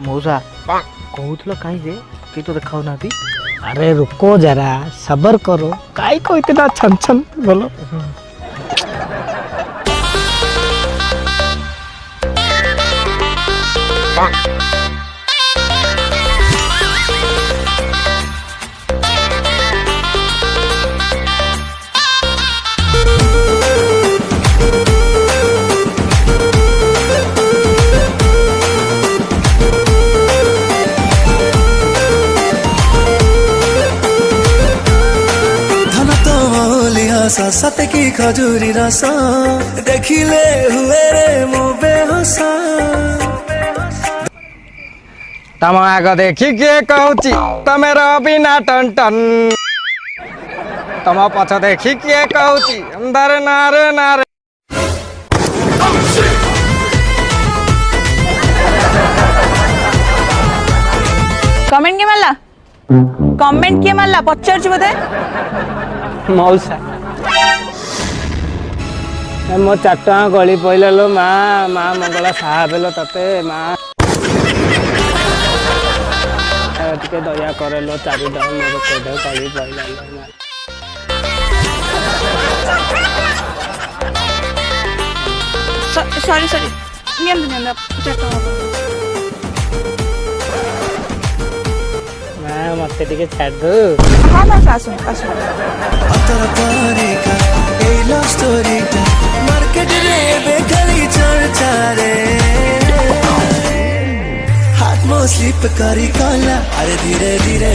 मौसा कहूल कहीं जे कि तो देखा ना। अरे रुको जरा सबर करो, काई को इतना छन छन बोलो। सत की खजूरी रस देखिले हुए रे मो बेहोसा। तम आग देखी किए कहूची तमे बिना टन टन। तम पछ देखी किए कहूची अंदर नारे नारे। कमेंट किए मारला? कमेंट किए मारला पचार बोधे? मौसा मो 4 टଙ୍କା गली पइला लो माँ माँ मंगला साहा बेलो तते माँ टिके दया करे लो 4 टଙ୍କା मोर कोढे गली पइला लो माँ। सॉरी सॉरी नियंद 4 टଙ୍କା माँ मते टिके छाड़ दो। हाँ बस आसुन आसुन अतर पारी का ए लव स्टोरी का मार्केट रे बेकरी चर्चा रे। हाथ में स्लिप करी कला अरे धीरे धीरे